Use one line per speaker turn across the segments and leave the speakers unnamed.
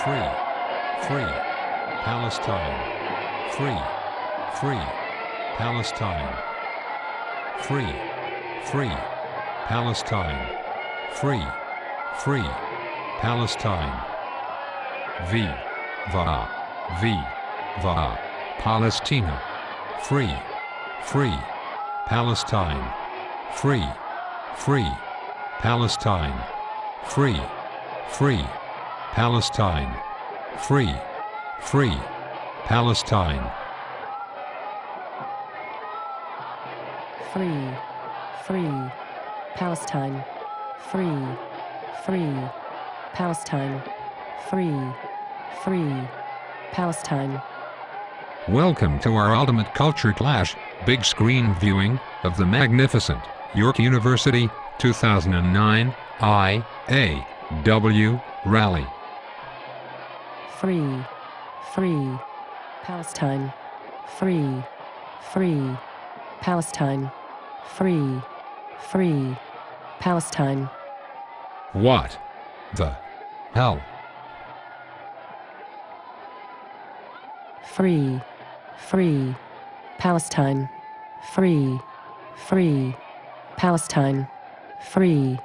Free, free, Palestine. Free, free, Palestine. Free, free, Palestine. Free, free, Palestine. Viva Palestina. Free, free, Palestine. Free, free, Palestine. Free, free, Palestine. Free, free, Palestine.
Free, free, Palestine. Free, free, Palestine. Free, free, Palestine.
Welcome to our ultimate culture clash, big screen viewing, of the magnificent York University 2009 IAW Rally.
Free, free, Palestine. Free, free, Palestine. Free, free, Palestine.
What the hell?
Free, free, Palestine. Free, free, Palestine. Free,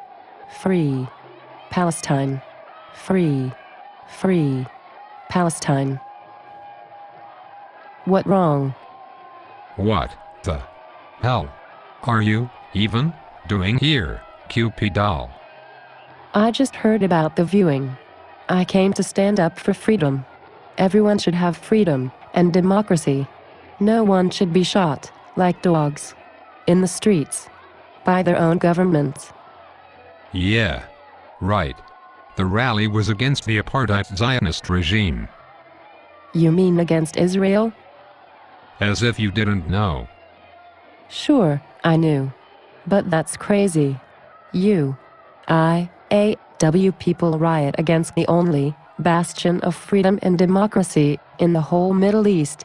free, Palestine. Free, free, Palestine. What wrong?
What the hell are you even doing here, Cupid doll?
I just heard about the viewing. I came to stand up for freedom. Everyone should have freedom and democracy. No one should be shot, like dogs, in the streets, by their own governments.
Yeah, right. The rally was against the apartheid Zionist regime.
You mean against Israel?
As if you didn't know.
Sure, I knew. But that's crazy. IAW people riot against the only bastion of freedom and democracy in the whole Middle East.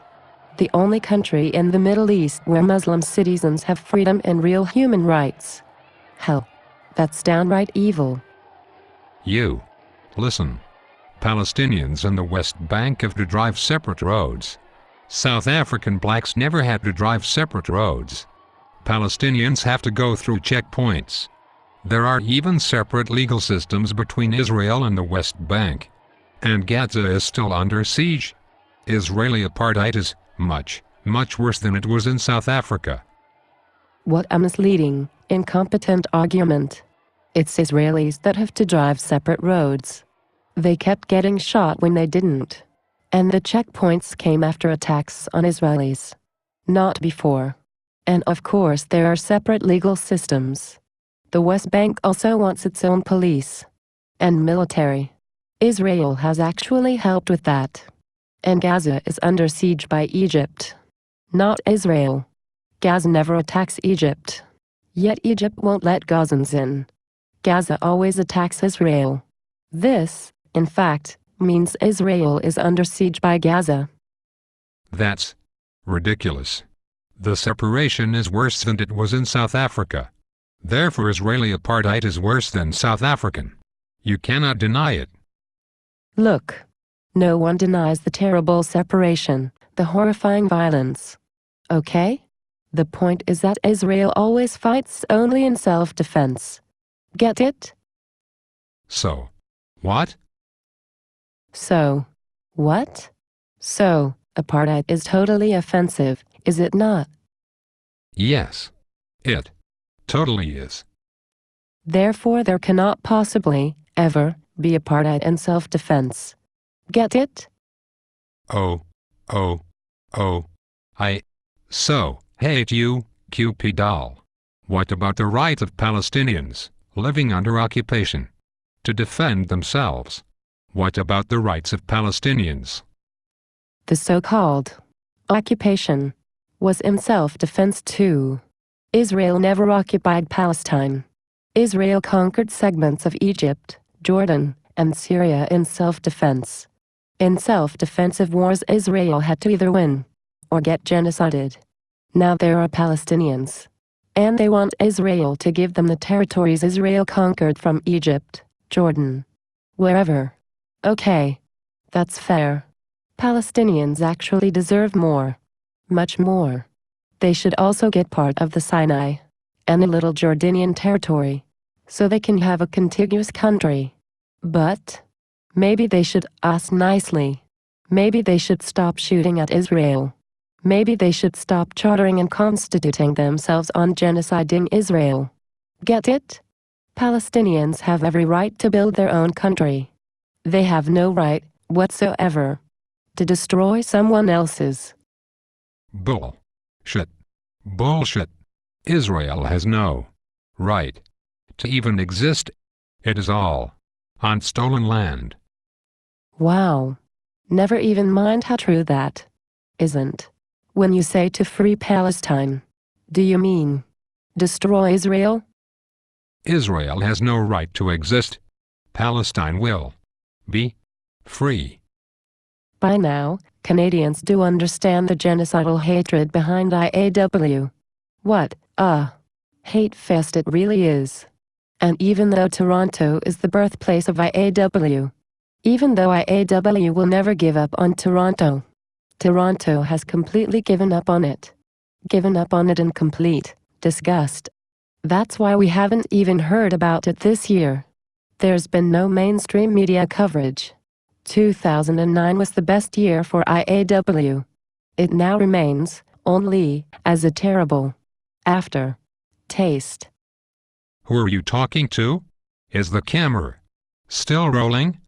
The only country in the Middle East where Muslim citizens have freedom and real human rights. Hell, that's downright evil.
You. Listen. Palestinians in the West Bank have to drive separate roads. South African blacks never had to drive separate roads. Palestinians have to go through checkpoints. There are even separate legal systems between Israel and the West Bank. And Gaza is still under siege. Israeli apartheid is much, much worse than it was in South Africa.
What a misleading, incompetent argument. It's Israelis that have to drive separate roads. They kept getting shot when they didn't. And the checkpoints came after attacks on Israelis. Not before. And of course there are separate legal systems. The West Bank also wants its own police and military. Israel has actually helped with that. And Gaza is under siege by Egypt. Not Israel. Gaza never attacks Egypt. Yet Egypt won't let Gazans in. Gaza always attacks Israel. This, in fact, means Israel is under siege by Gaza.
That's ridiculous. The separation is worse than it was in South Africa. Therefore Israeli apartheid is worse than South African. You cannot deny it.
Look. No one denies the terrible separation, the horrifying violence. Okay? The point is that Israel always fights only in self-defense. Get it?
So, what?
So, what? So, apartheid is totally offensive, is it not?
Yes. It totally is.
Therefore there cannot possibly, ever, be apartheid and self-defense. Get it?
I so hate you, Cupid doll. What about the right of Palestinians, living under occupation, to defend themselves? What about the rights of Palestinians?
The so-called occupation was in self-defense too. Israel never occupied Palestine. Israel conquered segments of Egypt, Jordan, and Syria in self-defense. In self-defensive wars Israel had to either win or get genocided. Now there are Palestinians. And they want Israel to give them the territories Israel conquered from Egypt, Jordan, wherever. Okay. That's fair. Palestinians actually deserve more. Much more. They should also get part of the Sinai and a little Jordanian territory, so they can have a contiguous country. But maybe they should ask nicely. Maybe they should stop shooting at Israel. Maybe they should stop chartering and constituting themselves on genociding Israel. Get it? Palestinians have every right to build their own country. They have no right whatsoever to destroy someone else's.
Bullshit. Bullshit. Israel has no right to even exist. It is all on stolen land.
Wow. Never even mind how true that isn't. When you say to free Palestine, do you mean destroy Israel?
Israel has no right to exist. Palestine will be free.
By now, Canadians do understand the genocidal hatred behind IAW. What a hate fest it really is. And even though Toronto is the birthplace of IAW, even though IAW will never give up on Toronto, Toronto has completely given up on it. Given up on it in complete disgust. That's why we haven't even heard about it this year. There's been no mainstream media coverage. 2009 was the best year for IAW. It now remains only as a terrible after taste.
Who are you talking to? Is the camera still rolling?